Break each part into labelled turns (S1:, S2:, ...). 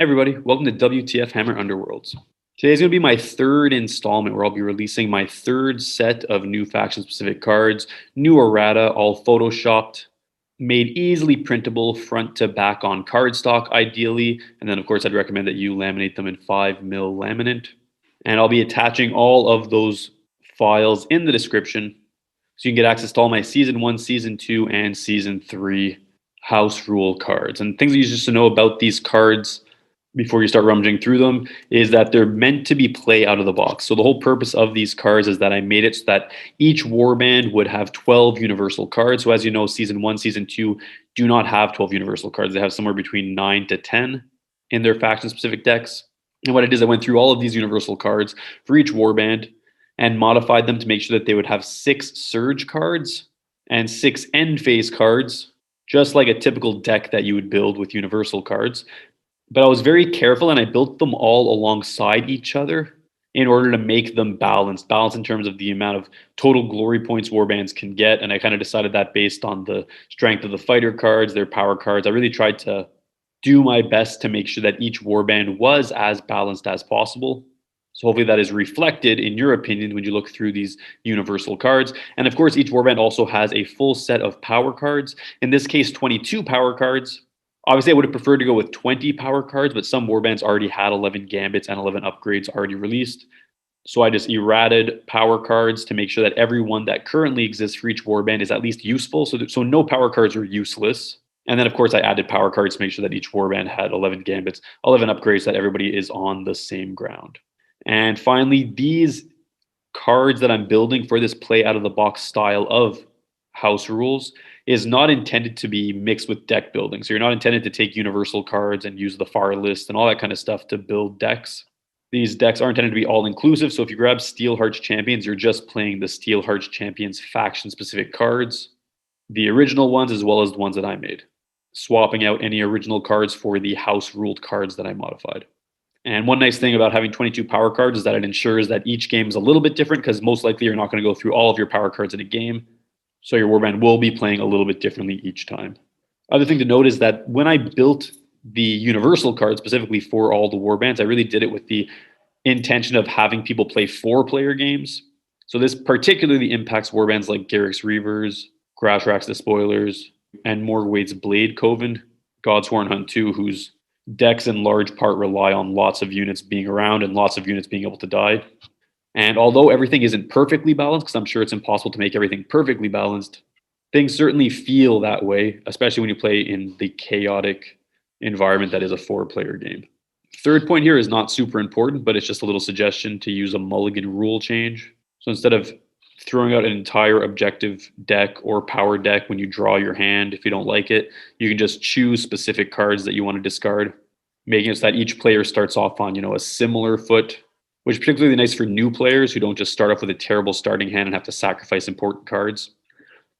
S1: Everybody, welcome to WTF Hammer Underworlds. Today's going to be my third installment where I'll be releasing my third set of new faction-specific cards, new errata, all photoshopped, made easily printable front to back on cardstock ideally, and then of course I'd recommend that you laminate them in 5mm laminate. And I'll be attaching all of those files in the description so you can get access to all my Season 1, Season 2, and Season 3 house rule cards. And things that you just to know about these cards before you start rummaging through them is that they're meant to be play out of the box. So the whole purpose of these cards is that I made it so that each warband would have 12 universal cards. So as you know, Season 1, Season 2 do not have 12 universal cards. They have somewhere between 9 to 10 in their faction-specific decks. And what I did is I went through all of these universal cards for each warband and modified them to make sure that they would have 6 surge cards and 6 end phase cards, just like a typical deck that you would build with universal cards. But I was very careful and I built them all alongside each other in order to make them balanced in terms of the amount of total glory points warbands can get. And I kind of decided that based on the strength of the fighter cards, their power cards. I really tried to do my best to make sure that each warband was as balanced as possible. So hopefully that is reflected in your opinion when you look through these universal cards. And of course, each warband also has a full set of power cards. In this case, 22 power cards. Obviously, I would have preferred to go with 20 power cards, but some warbands already had 11 gambits and 11 upgrades already released. So I just errated power cards to make sure that every one that currently exists for each warband is at least useful. So no power cards are useless. And then, of course, I added power cards to make sure that each warband had 11 gambits, 11 upgrades, so that everybody is on the same ground. And finally, these cards that I'm building for this play out of the box style of house rules is not intended to be mixed with deck building. So you're not intended to take universal cards and use the far list and all that kind of stuff to build decks. These decks are intended to be all inclusive. So if you grab Steel Hearts Champions, you're just playing the Steel Hearts Champions faction specific cards, the original ones as well as the ones that I made, swapping out any original cards for the house ruled cards that I modified. And one nice thing about having 22 power cards is that it ensures that each game is a little bit different because most likely you're not going to go through all of your power cards in a game. So your warband will be playing a little bit differently each time. Other thing to note is that when I built the universal card specifically for all the warbands, I really did it with the intention of having people play 4-player games. So this particularly impacts warbands like Garruk's Reavers, Grashrax the Spoilers, and Morgwade's Blade Coven, Godsworn Hunt 2, whose decks in large part rely on lots of units being around and lots of units being able to die. And although everything isn't perfectly balanced, because I'm sure it's impossible to make everything perfectly balanced, things certainly feel that way, especially when you play in the chaotic environment that is a 4-player game. Third point here is not super important, but it's just a little suggestion to use a mulligan rule change. So instead of throwing out an entire objective deck or power deck when you draw your hand, if you don't like it, you can just choose specific cards that you want to discard, making it so that each player starts off on, a similar foot, which is particularly nice for new players who don't just start off with a terrible starting hand and have to sacrifice important cards,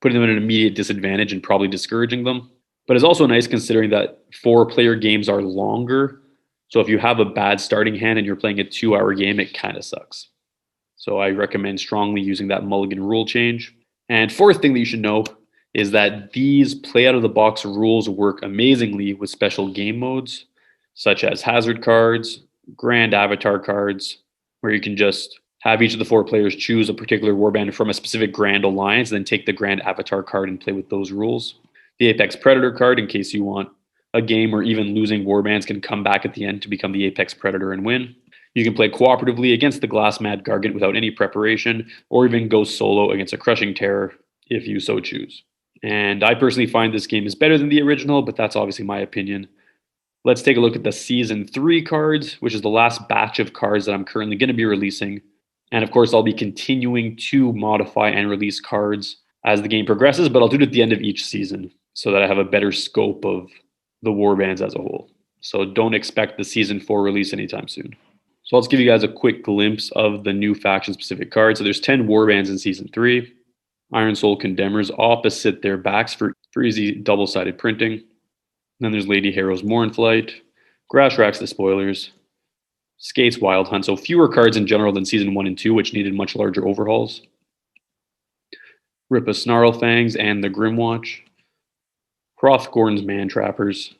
S1: putting them at an immediate disadvantage and probably discouraging them. But it's also nice considering that 4-player games are longer. So if you have a bad starting hand and you're playing a 2-hour game, it kind of sucks. So I recommend strongly using that mulligan rule change. And fourth thing that you should know is that these play out of the box rules work amazingly with special game modes, such as hazard cards, grand avatar cards, where you can just have each of the 4 players choose a particular warband from a specific grand alliance, and then take the grand avatar card and play with those rules. The Apex Predator card, in case you want a game where even losing warbands can come back at the end to become the Apex Predator and win. You can play cooperatively against the Glassmad Gargant without any preparation, or even go solo against a Crushing Terror if you so choose. And I personally find this game is better than the original, but that's obviously my opinion. Let's take a look at the Season 3 cards, which is the last batch of cards that I'm currently going to be releasing. And of course, I'll be continuing to modify and release cards as the game progresses, but I'll do it at the end of each season so that I have a better scope of the warbands as a whole. So don't expect the Season 4 release anytime soon. So let's give you guys a quick glimpse of the new faction-specific cards. So there's 10 warbands in Season 3. Iron Soul Condemners opposite their backs for easy double-sided printing. Then there's Lady Harrow's Mournflight, Grashrax the Spoilers, Skate's Wild Hunt, so fewer cards in general than Season 1 and 2, which needed much larger overhauls. Rippa Snarlfangs and the Grimwatch, Hrothgorn's Man Trappers,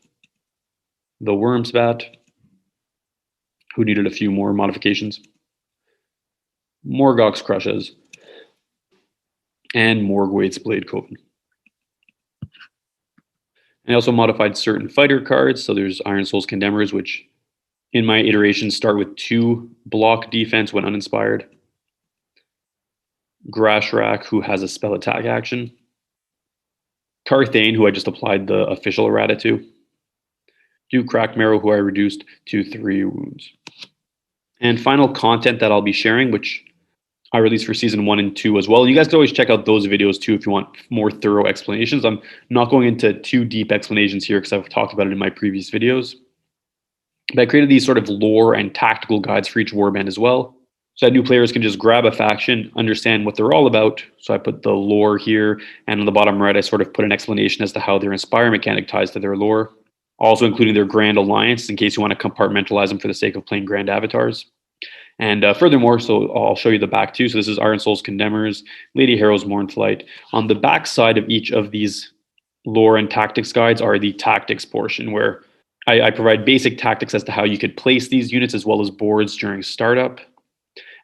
S1: the Wormsbat, who needed a few more modifications. Morgoth's Crushes, and Morgwaith's Blade Coven. I also modified certain fighter cards. So there's Iron Soul's Condemners, which in my iterations start with 2 block defense when uninspired. Grashrak, who has a spell attack action. Carthane, who I just applied the official errata to. Duke Crackmarrow, who I reduced to 3 wounds. And final content that I'll be sharing, which I released for season 1 and 2 as well. You guys can always check out those videos too if you want more thorough explanations. I'm not going into too deep explanations here because I've talked about it in my previous videos. But I created these sort of lore and tactical guides for each warband as well, so that new players can just grab a faction, understand what they're all about. So I put the lore here, and on the bottom right, I sort of put an explanation as to how their Inspire mechanic ties to their lore, also including their Grand Alliance in case you want to compartmentalize them for the sake of playing Grand Avatars. And furthermore, so I'll show you the back too. So this is Iron Soul's Condemners, Lady Harrow's Mournflight. On the back side of each of these lore and tactics guides are the tactics portion, where I provide basic tactics as to how you could place these units as well as boards during startup,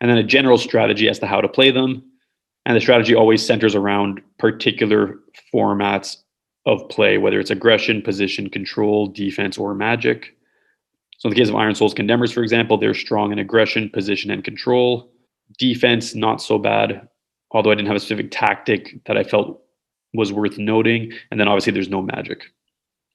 S1: and then a general strategy as to how to play them. And the strategy always centers around particular formats of play, whether it's aggression, position, control, defense, or magic. So in the case of Iron Soul's Condemners, for example, they're strong in aggression, position, and control. Defense, not so bad, although I didn't have a specific tactic that I felt was worth noting. And then obviously there's no magic.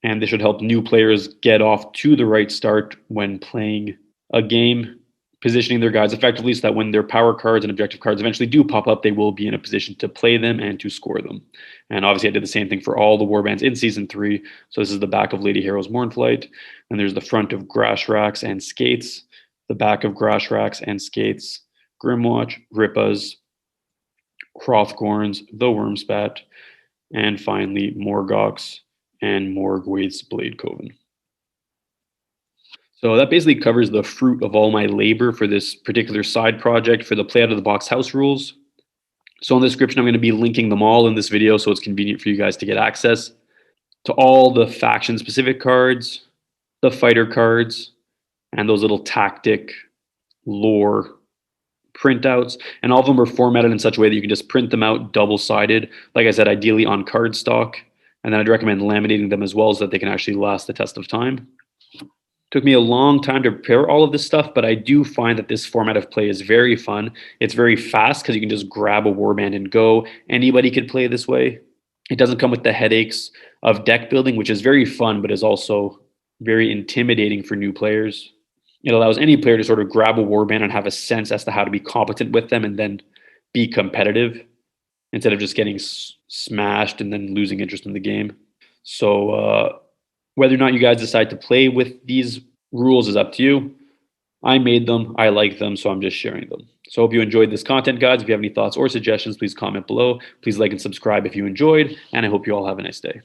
S1: And this should help new players get off to the right start when playing a game, positioning their guys effectively so that when their power cards and objective cards eventually do pop up, they will be in a position to play them and to score them. And obviously I did the same thing for all the warbands in Season 3. So this is the back of Lady Harrow's Mournflight, and there's the front of Grashraks and Skates, the back of Grashraks and Skates, Grimwatch, Rippas, Hrothgorns, the Wormspat, and finally Morgoth's and Morgwaith's Blade Coven. So that basically covers the fruit of all my labor for this particular side project for the Play Out of the Box house rules. So in the description, I'm going to be linking them all in this video so it's convenient for you guys to get access to all the faction-specific cards, the fighter cards, and those little tactic lore printouts. And all of them are formatted in such a way that you can just print them out double-sided, like I said, ideally on cardstock. And then I'd recommend laminating them as well so that they can actually last the test of time. Took me a long time to prepare all of this stuff, but I do find that this format of play is very fun. It's very fast because you can just grab a warband and go. Anybody could play this way. It doesn't come with the headaches of deck building, which is very fun, but is also very intimidating for new players. It allows any player to sort of grab a warband and have a sense as to how to be competent with them and then be competitive instead of just getting smashed and then losing interest in the game. So whether or not you guys decide to play with these rules is up to you. I made them, I like them, so I'm just sharing them. So I hope you enjoyed this content, guys. If you have any thoughts or suggestions, please comment below. Please like and subscribe if you enjoyed, and I hope you all have a nice day.